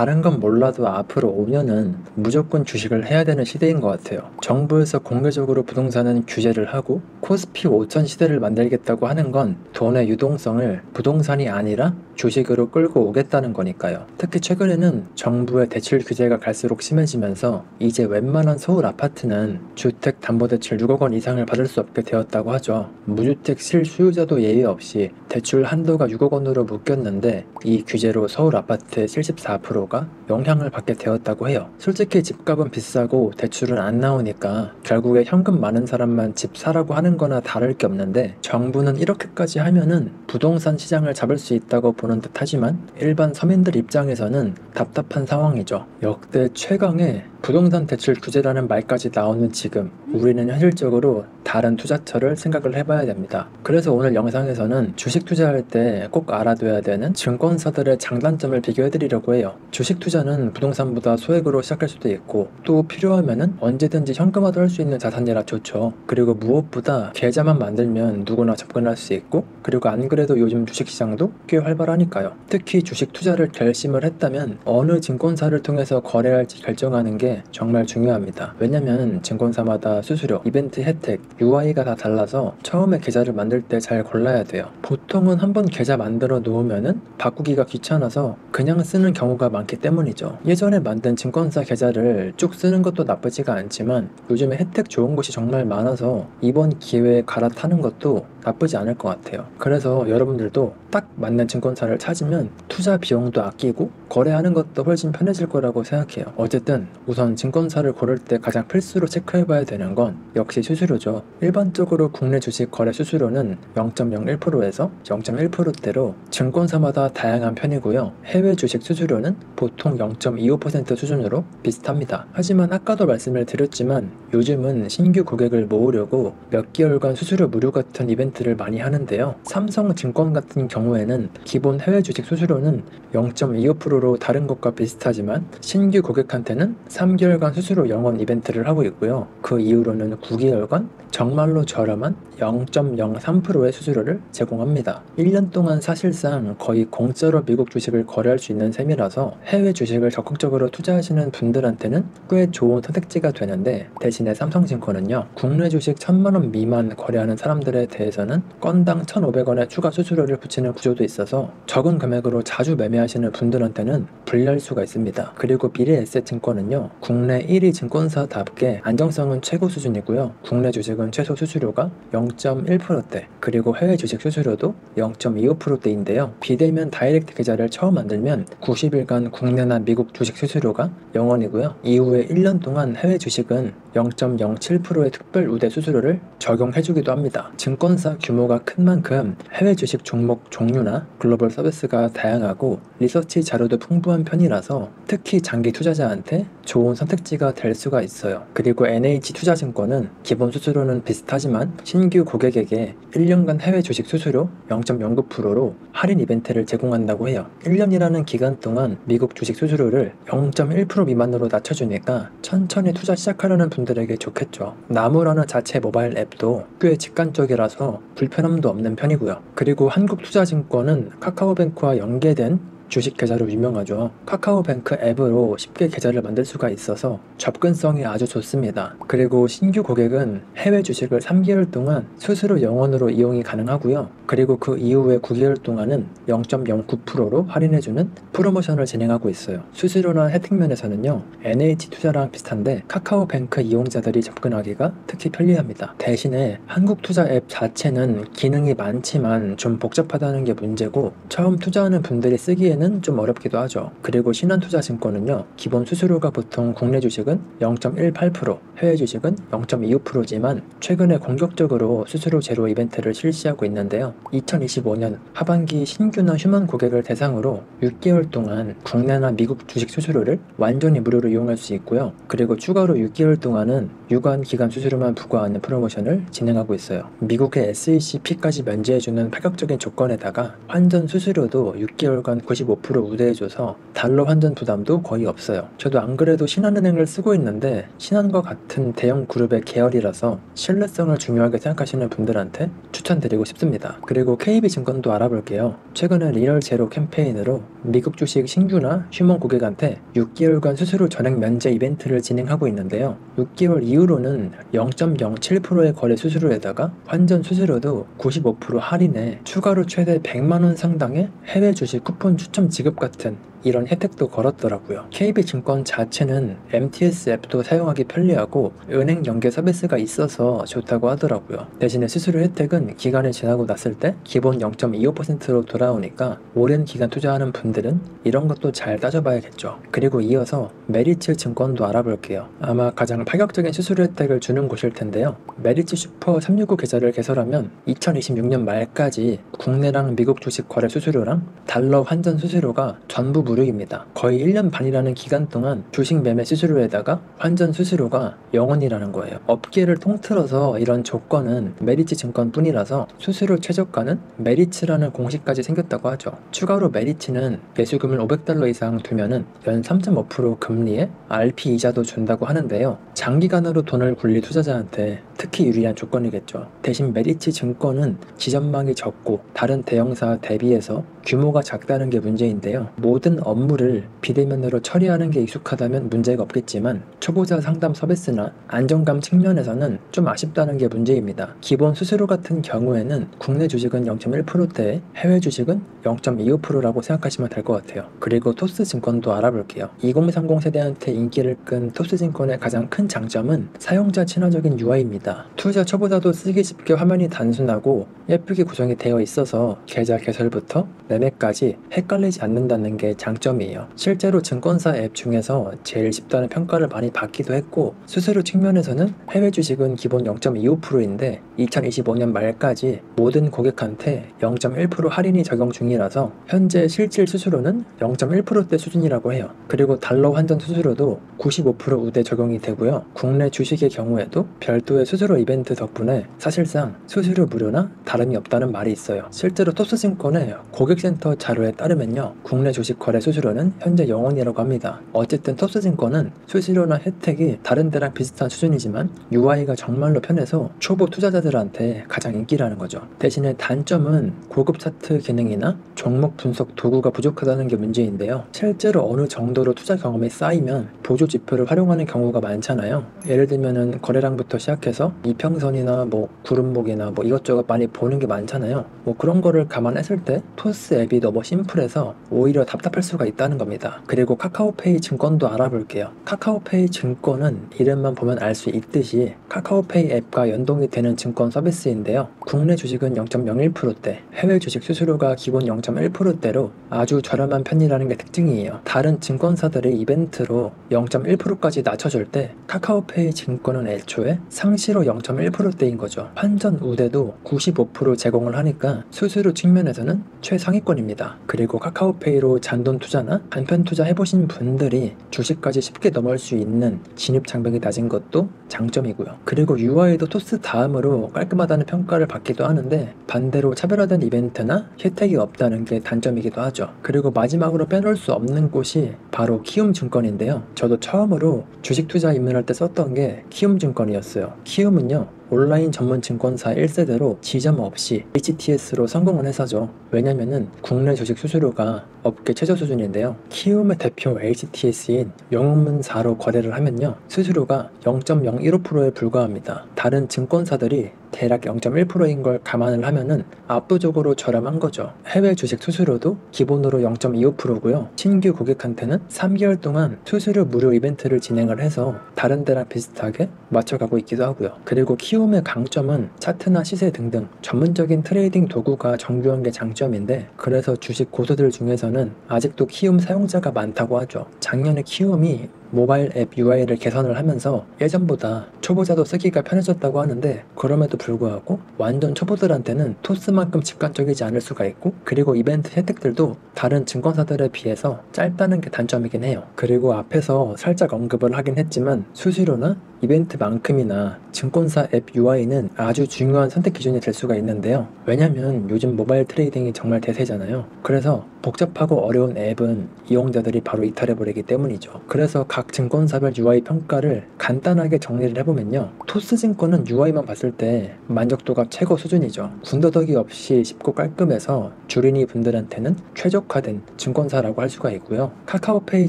다른 건 몰라도 앞으로 5년은 무조건 주식을 해야 되는 시대인 것 같아요. 정부에서 공개적으로 부동산은 규제를 하고 코스피 5천 시대를 만들겠다고 하는 건 돈의 유동성을 부동산이 아니라 주식으로 끌고 오겠다는 거니까요. 특히 최근에는 정부의 대출 규제가 갈수록 심해지면서 이제 웬만한 서울 아파트는 주택담보대출 6억 원 이상을 받을 수 없게 되었다고 하죠. 무주택 실수요자도 예외 없이 대출 한도가 6억 원으로 묶였는데 이 규제로 서울 아파트의 74%가 영향을 받게 되었다고 해요. 솔직히 집값은 비싸고 대출은 안 나오니까 결국에 현금 많은 사람만 집 사라고 하는 거나 다를 게 없는데 정부는 이렇게까지 하면은 부동산 시장을 잡을 수 있다고 보는 듯 하지만 일반 서민들 입장에서는 답답한 상황이죠. 역대 최강의 부동산 대출 규제라는 말까지 나오는 지금 우리는 현실적으로 다른 투자처를 생각을 해봐야 됩니다. 그래서 오늘 영상에서는 주식 투자할 때 꼭 알아둬야 되는 증권사들의 장단점을 비교해드리려고 해요. 주식 투자는 부동산보다 소액으로 시작할 수도 있고 또 필요하면은 언제든지 현금화도 할 수 있는 자산이라 좋죠. 그리고 무엇보다 계좌만 만들면 누구나 접근할 수 있고 그리고 안 그래도 요즘 주식시장도 꽤 활발하니까요. 특히 주식 투자를 결심을 했다면 어느 증권사를 통해서 거래할지 결정하는 게 정말 중요합니다. 왜냐면 증권사마다 수수료, 이벤트 혜택, UI가 다 달라서 처음에 계좌를 만들 때 잘 골라야 돼요. 보통은 한번 계좌 만들어 놓으면은 바꾸기가 귀찮아서 그냥 쓰는 경우가 많기 때문이죠. 예전에 만든 증권사 계좌를 쭉 쓰는 것도 나쁘지가 않지만 요즘에 혜택 좋은 곳이 정말 많아서 이번 기회에 갈아타는 것도 나쁘지 않을 것 같아요. 그래서 여러분들도 딱 맞는 증권사를 찾으면 투자 비용도 아끼고 거래하는 것도 훨씬 편해질 거라고 생각해요. 어쨌든 우선 증권사를 고를 때 가장 필수로 체크해봐야 되는 건 역시 수수료죠. 일반적으로 국내 주식 거래 수수료는 0.01%에서 0.1%대로 증권사마다 다양한 편이고요. 해외 주식 수수료는 보통 0.25% 수준으로 비슷합니다. 하지만 아까도 말씀을 드렸지만 요즘은 신규 고객을 모으려고 몇 개월간 수수료 무료 같은 이벤트를 많이 하는데요. 삼성증권 같은 경우에는 기본 해외 주식 수수료는 0.25%로 다른 것과 비슷하지만 신규 고객한테는 3개월간 수수료 0원 이벤트를 하고 있고요. 그 이후로는 9개월간 정말로 저렴한 0.03%의 수수료를 제공합니다. 1년 동안 사실상 거의 공짜로 미국 주식을 거래할 수 있는 셈이라서 해외 주식을 적극적으로 투자하시는 분들한테는 꽤 좋은 선택지가 되는데 대신에 삼성증권은요. 국내 주식 1,000만 원 미만 거래하는 사람들에 대해서는 건당 1,500원의 추가 수수료를 붙이는 구조도 있어서 적은 금액으로 자주 매매하시는 분들한테는 불리할 수가 있습니다. 그리고 미래에셋증권은요. 국내 1위 증권사답게 안정성은 최고 수준이고요. 국내 주식은 최소 수수료가 0.1%대 그리고 해외 주식 수수료도 0.25%대인데요. 비대면 다이렉트 계좌를 처음 만들면 90일간 국내나 미국 주식 수수료가 0원이고요. 이후에 1년 동안 해외 주식은 0.07%의 특별 우대 수수료를 적용해주기도 합니다. 증권사 규모가 큰 만큼 해외 주식 종목 종류나 글로벌 서비스가 다양하고 리서치 자료도 풍부한 편이라서 특히 장기 투자자한테 좋은 선택지가 될 수가 있어요. 그리고 NH투자증권은 기본 수수료는 비슷하지만 신규 고객에게 1년간 해외 주식 수수료 0.09%로 할인 이벤트를 제공한다고 해요. 1년이라는 기간 동안 미국 주식 수수료를 0.1% 미만으로 낮춰주니까 천천히 투자 시작하려는 분들에게 좋겠죠. 나무라는 자체 모바일 앱도 꽤 직관적이라서 불편함도 없는 편이고요. 그리고 한국투자증권은 카카오뱅크와 연계된 주식 계좌로 유명하죠. 카카오뱅크 앱으로 쉽게 계좌를 만들 수가 있어서 접근성이 아주 좋습니다. 그리고 신규 고객은 해외 주식을 3개월 동안 수수료 0원으로 이용이 가능하고요. 그리고 그 이후에 9개월 동안은 0.09%로 할인해주는 프로모션을 진행하고 있어요. 수수료나 혜택 면에서는요. NH투자랑 비슷한데 카카오뱅크 이용자들이 접근하기가 특히 편리합니다. 대신에 한국투자 앱 자체는 기능이 많지만 좀 복잡하다는 게 문제고 처음 투자하는 분들이 쓰기에는 좀 어렵기도 하죠. 그리고 신한투자증권은요. 기본 수수료가 보통 국내 주식은 0.18%, 해외 주식은 0.25%지만 최근에 공격적으로 수수료 제로 이벤트를 실시하고 있는데요. 2025년 하반기 신규나 휴먼 고객을 대상으로 6개월 동안 국내나 미국 주식 수수료를 완전히 무료로 이용할 수 있고요. 그리고 추가로 6개월 동안은 유관 기간 수수료만 부과하는 프로모션을 진행하고 있어요. 미국의 SECP까지 면제해주는 파격적인 조건에다가 환전 수수료도 6개월간 95 95% 우대해줘서 달러 환전 부담도 거의 없어요. 저도 안 그래도 신한은행을 쓰고 있는데 신한과 같은 대형 그룹의 계열이라서 신뢰성을 중요하게 생각하시는 분들한테 추천드리고 싶습니다. 그리고 KB증권도 알아볼게요. 최근에 리얼 제로 캠페인으로 미국 주식 신규나 휴먼 고객한테 6개월간 수수료 전액 면제 이벤트를 진행하고 있는데요. 6개월 이후로는 0.07%의 거래 수수료에다가 환전 수수료도 95% 할인에 추가로 최대 100만원 상당의 해외 주식 쿠폰 추첨 지급 같은 이런 혜택도 걸었더라고요. KB증권 자체는 MTS 앱도 사용하기 편리하고 은행 연계 서비스가 있어서 좋다고 하더라고요. 대신에 수수료 혜택은 기간이 지나고 났을 때 기본 0.25%로 돌아오니까 오랜 기간 투자하는 분들은 이런 것도 잘 따져봐야겠죠. 그리고 이어서 메리츠 증권도 알아볼게요. 아마 가장 파격적인 수수료 혜택을 주는 곳일 텐데요. 메리츠 슈퍼 365 계좌를 개설하면 2026년 말까지 국내랑 미국 주식 거래 수수료랑 달러 환전 수수료가 전부 무료입니다. 거의 1년 반이라는 기간 동안 주식 매매 수수료에다가 환전 수수료가 0원이라는 거예요. 업계를 통틀어서 이런 조건은 메리츠 증권뿐이라서 수수료 최저가는 메리츠라는 공식까지 생겼다고 하죠. 추가로 메리츠는 매수금을 $500 이상 두면은 연 3.5% 금리에 RP 이자도 준다고 하는데요. 장기간으로 돈을 굴릴 투자자한테 특히 유리한 조건이겠죠. 대신 메리츠 증권은 지점망이 적고 다른 대형사 대비해서 규모가 작다는 게 문제인데요. 모든 업무를 비대면으로 처리하는 게 익숙하다면 문제가 없겠지만 초보자 상담 서비스나 안정감 측면에서는 좀 아쉽다는 게 문제입니다. 기본 수수료 같은 경우에는 국내 주식은 0.1%대, 해외 주식은 0.25%라고 생각하시면 될 것 같아요. 그리고 토스증권도 알아볼게요. 2030 세대한테 인기를 끈 토스증권의 가장 큰 장점은 사용자 친화적인 UI입니다. 투자 초보자도 쓰기 쉽게 화면이 단순하고 예쁘게 구성이 되어 있어서 계좌 개설부터 매매까지 헷갈리지 않는다는 게 장점이에요. 실제로 증권사 앱 중에서 제일 쉽다는 평가를 많이 받기도 했고 수수료 측면에서는 해외 주식은 기본 0.25%인데 2025년 말까지 모든 고객한테 0.1% 할인이 적용 중이라서 현재 실질 수수료는 0.1%대 수준이라고 해요. 그리고 달러 환전 수수료도 95% 우대 적용이 되고요. 국내 주식의 경우에도 별도의 수수료 이벤트 덕분에 사실상 수수료 무료나 다름이 없다는 말이 있어요. 실제로 토스증권의 고객센터 자료에 따르면요. 국내 주식 거래 수수료는 현재 0원이라고 합니다. 어쨌든 토스증권은 수수료나 혜택이 다른 데랑 비슷한 수준이지만 UI가 정말로 편해서 초보 투자자들한테 가장 인기라는 거죠. 대신에 단점은 고급 차트 기능이나 종목 분석 도구가 부족하다는 게 문제인데요. 실제로 어느 정도로 투자 경험이 쌓이면 보조 지표를 활용하는 경우가 많잖아요. 예를 들면은 거래량부터 시작해서 이평선이나 구름목이나 이것저것 많이 보는 게 많잖아요. 그런 거를 감안했을 때 토스 앱이 너무 심플해서 오히려 답답할 수가 있다는 겁니다. 그리고 카카오페이 증권도 알아볼게요. 카카오페이 증권은 이름만 보면 알 수 있듯이 카카오페이 앱과 연동이 되는 증권 서비스인데요. 국내 주식은 0.01%대, 해외 주식 수수료가 기본 0.1%대로 아주 저렴한 편이라는 게 특징이에요. 다른 증권사들의 이벤트로 0.1%까지 낮춰줄 때 카카오페이 증권은 애초에 상시로 0.1%대인 거죠. 환전 우대도 95% 제공을 하니까 수수료 측면에서는 최상위권입니다. 그리고 카카오페이로 잔돈 투자나 간편 투자 해보신 분들이 주식까지 쉽게 넘어올 수 있는 진입 장벽이 낮은 것도 장점이고요. 그리고 UI도 토스 다음으로 깔끔하다는 평가를 받기도 하는데 반대로 차별화된 이벤트나 혜택이 없다는 게 단점이기도 하죠. 그리고 마지막으로 빼놓을 수 없는 곳이 바로 키움증권인데요. 저도 처음으로 주식 투자 입문할 때 썼던 게 키움증권이었어요. 키움은요. 온라인 전문 증권사 1세대로 지점 없이 HTS로 성공을 해서죠. 왜냐면은 국내 주식 수수료가 업계 최저 수준인데요. 키움의 대표 HTS인 영웅문사로 거래를 하면요. 수수료가 0.015%에 불과합니다. 다른 증권사들이 대략 0.1%인 걸 감안을 하면은 압도적으로 저렴한 거죠. 해외 주식 수수료도 기본으로 0.25%고요. 신규 고객한테는 3개월 동안 수수료 무료 이벤트를 진행을 해서 다른 데랑 비슷하게 맞춰가고 있기도 하고요. 그리고 키움의 강점은 차트나 시세 등등 전문적인 트레이딩 도구가 정교한 게 장점인데 그래서 주식 고수들 중에서는 아직도 키움 사용자가 많다고 하죠. 작년에 키움이 모바일 앱 UI를 개선을 하면서 예전보다 초보자도 쓰기가 편해졌다고 하는데, 그럼에도 불구하고 완전 초보들한테는 토스만큼 직관적이지 않을 수가 있고, 그리고 이벤트 혜택들도 다른 증권사들에 비해서 짧다는 게 단점이긴 해요. 그리고 앞에서 살짝 언급을 하긴 했지만 수수료나 이벤트만큼이나 증권사 앱 UI는 아주 중요한 선택 기준이 될 수가 있는데요. 왜냐면 요즘 모바일 트레이딩이 정말 대세잖아요. 그래서 복잡하고 어려운 앱은 이용자들이 바로 이탈해버리기 때문이죠. 그래서 각 증권사별 UI 평가를 간단하게 정리를 해보면요, 토스증권은 UI만 봤을 때 만족도가 최고 수준이죠. 군더더기 없이 쉽고 깔끔해서 주린이 분들한테는 최적화된 증권사라고 할 수가 있고요. 카카오페이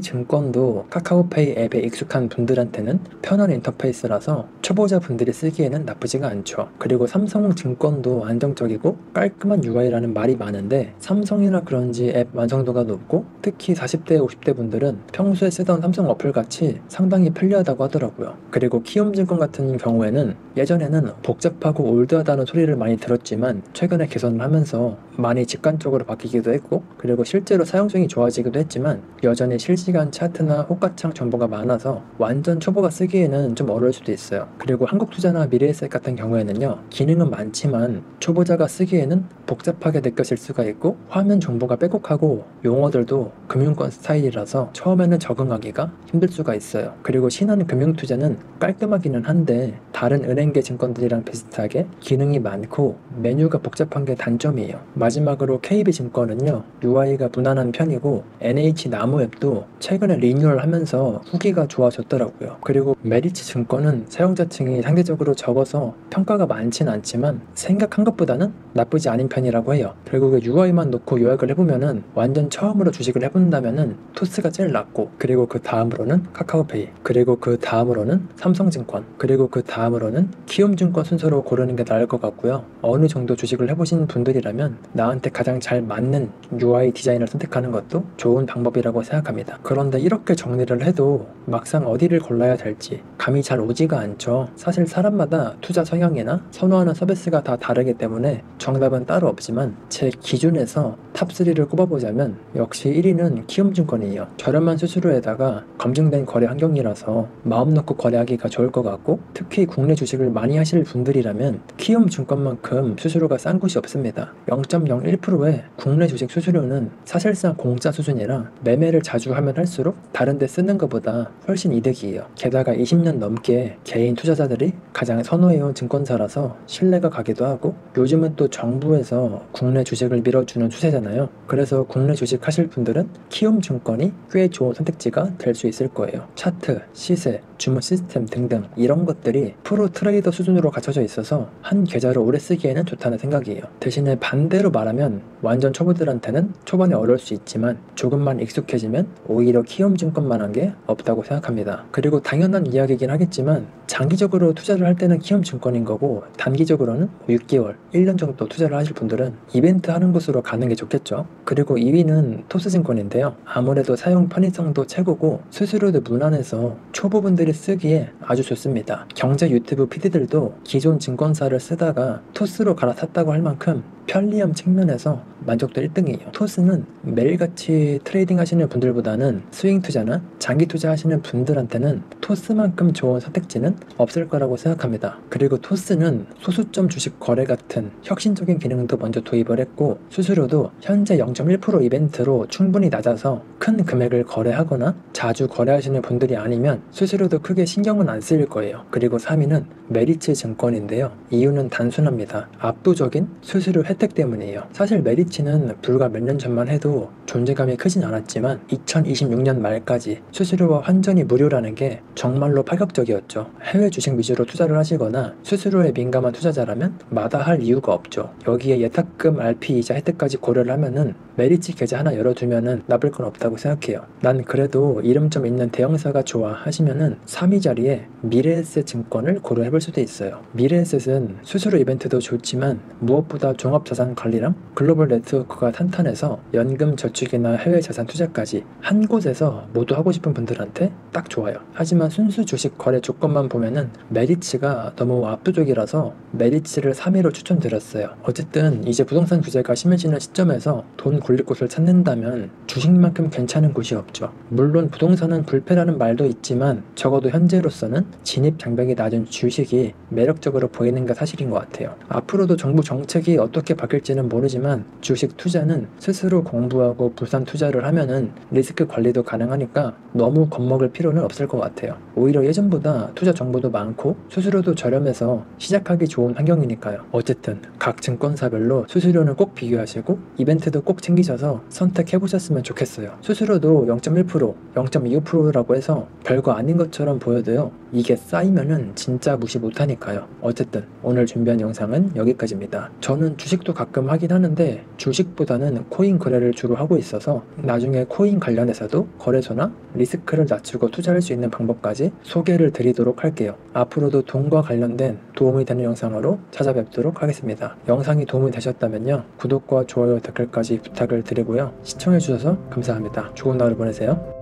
증권도 카카오페이 앱에 익숙한 분들한테는 편한 인터페이스라서 초보자 분들이 쓰기에는 나쁘지가 않죠. 그리고 삼성증권도 안정적이고 깔끔한 UI라는 말이 많은데, 삼성이라 그런지 앱 완성도가 높고 특히 40대 50대 분들은 평소에 쓰던 삼성 어플같이 상당히 편리하다고 하더라고요. 그리고 키움증권 같은 경우에는 예전에는 복잡하고 올드하다는 소리를 많이 들었지만 최근에 개선을 하면서 많이 직관적으로 바뀌기도 했고, 그리고 실제로 사용성이 좋아지기도 했지만 여전히 실시간 차트나 호가창 정보가 많아서 완전 초보가 쓰기에는 좀 어려울 수도 있어요. 그리고 한국투자나 미래에셋 같은 경우에는요, 기능은 많지만 초보자가 쓰기에는 복잡하게 느껴질 수가 있고, 화면 정보가 빼곡하고 용어들도 금융권 스타일이라서 처음에는 적응하기가 힘들 수가 있어요. 그리고 신한 금융투자는 깔끔하기는 한데 다른 은행계 증권들이랑 비슷하게 기능이 많고 메뉴가 복잡한 게 단점이에요. 마지막으로 KB증권은요, UI가 무난한 편이고 NH나무앱도 최근에 리뉴얼하면서 후기가 좋아졌더라고요. 그리고 메리츠증권은 사용자층이 상대적으로 적어서 평가가 많진 않지만 생각한 것보다는 나쁘지 않은 편이라고 해요. 결국에 UI만 놓고 요약을 해보면은 완전 처음으로 주식을 해본다면은 토스가 제일 낫고, 그리고 그 다음으로는 카카오페이, 그리고 그 다음으로는 삼성증권, 그리고 그 다음으로는 키움증권 순서로 고르는 게 나을 것 같고요. 어느 정도 주식을 해보신 분들이라면 나한테 가장 잘 맞는 UI 디자인을 선택하는 것도 좋은 방법이라고 생각합니다. 그런데 이렇게 정리를 해도 막상 어디를 골라야 될지 감이 잘 오지가 않죠. 사실 사람마다 투자 성향이나 선호하는 서비스가 다 다르기 때문에 정답은 따로 없지만 제 기준에서 탑3를 꼽아보자면 역시 1위는 키움증권이에요. 저렴한 수수료에다가 검증된 거래 환경이라서 마음 놓고 거래하기가 좋을 것 같고, 특히 국내 주식을 많이 하실 분들이라면 키움증권만큼 수수료가 싼 곳이 없습니다. 0.01%의 국내 주식 수수료는 사실상 공짜 수준이라 매매를 자주 하면 할수록 다른 데 쓰는 것보다 훨씬 이득이에요. 게다가 20년 넘게 개인 투자자들이 가장 선호해온 증권사라서 신뢰가 가기도 하고, 요즘은 또 정부에서 국내 주식을 밀어주는 추세잖아요. 그래서 국내 주식 하실 분들은 키움증권이 꽤 좋은 선택지가 될 수 있을 거예요. 차트, 시세, 주문 시스템 등등 이런 것들이 프로 트레이더 수준으로 갖춰져 있어서 한 계좌를 오래 쓰기에는 좋다는 생각이에요. 대신에 반대로 말하면 완전 초보들한테는 초반에 어려울 수 있지만 조금만 익숙해지면 오히려 키움증권만한 게 없다고 생각합니다. 그리고 당연한 이야기이긴 하겠지만 장기적으로 투자를 할 때는 키움증권인 거고, 단기적으로는 6개월, 1년 정도 투자를 하실 분들은 이벤트 하는 곳으로 가는 게 좋겠죠. 그리고 2위는 토스증권인데요. 아무래도 사용 편의성도 최고고 수수료도 무난해서 초보분들이 쓰기에 아주 좋습니다. 경제 유튜브 PD들도 기존 증권사를 쓰다가 토스로 갈아탔다고 할 만큼 편리함 측면에서 만족도 1등이에요. 토스는 매일같이 트레이딩 하시는 분들보다는 스윙 투자나 장기 투자 하시는 분들한테는 토스만큼 좋은 선택지는 없을 거라고 생각합니다. 그리고 토스는 소수점 주식 거래 같은 혁신적인 기능도 먼저 도입을 했고, 수수료도 현재 0.1% 이벤트로 충분히 낮아서 큰 금액을 거래하거나 자주 거래하시는 분들이 아니면 수수료도 크게 신경은 안 쓰일 거예요. 그리고 3위는 메리츠 증권인데요. 이유는 단순합니다. 압도적인 수수료 혜택 때문이에요. 사실 메리츠는 불과 몇 년 전만 해도 존재감이 크진 않았지만 2026년 말까지 수수료와 환전이 무료라는 게 정말로 파격적이었죠. 해외 주식 위주로 투자를 하시거나 수수료에 민감한 투자자라면 마다할 이유가 없죠. 여기에 예탁금, RP 이자 혜택까지 고려를 하면은 메리츠 계좌 하나 열어두면은 나쁠 건 없다고 생각해요. 난 그래도 이름 좀 있는 대형사가 좋아 하시면은 3위 자리에 미래에셋 증권을 고려해볼 수도 있어요. 미래에셋은 수수료 이벤트도 좋지만 무엇보다 종합자산 관리랑 글로벌 네트워크가 탄탄해서 연금 저축이나 해외 자산 투자까지 한 곳에서 모두 하고 싶은 분들한테 딱 좋아요. 하지만 순수 주식 거래 조건만 보면은 메리츠가 너무 압도적이라서 메리츠를 3위로 추천드렸어요. 어쨌든 이제 부동산 규제가 심해지는 시점에서 돈 굴릴 곳을 찾는다면 주식만큼 괜찮은 곳이 없죠. 물론 부동산은 불패라는 말도 있지만 적어도 현재로서는 진입 장벽이 낮은 주식이 매력적으로 보이는 게 사실인 것 같아요. 앞으로도 정부 정책이 어떻게 바뀔지는 모르지만 주식 투자는 스스로 공부하고 분산 투자를 하면은 리스크 관리도 가능하니까 너무 겁먹을 필요는 없을 것 같아요. 오히려 예전보다 투자 정보도 많고 수수료도 저렴해서 시작하기 좋은 환경이니까요. 어쨌든 각 증권사별로 수수료는 꼭 비교하시고 이벤트도 꼭 챙기셔서 선택해보셨으면 좋겠어요. 수수료도 0.1%, 0.25%라고 해서 별거 아닌 것처럼 보여도요, 이게 쌓이면은 진짜 무시 못하니까요. 어쨌든 오늘 준비한 영상은 여기까지입니다. 저는 주식도 가끔 하긴 하는데 주식보다는 코인 거래를 주로 하고 있어서 나중에 코인 관련해서도 거래소나 리스크를 낮추고 투자할 수 있는 방법까지 소개를 드리도록 할게요. 앞으로도 돈과 관련된 도움이 되는 영상으로 찾아뵙도록 하겠습니다. 영상이 도움이 되셨다면요, 구독과 좋아요, 댓글까지 부탁을 드리고요. 시청해주셔서 감사합니다. 좋은 하루 보내세요.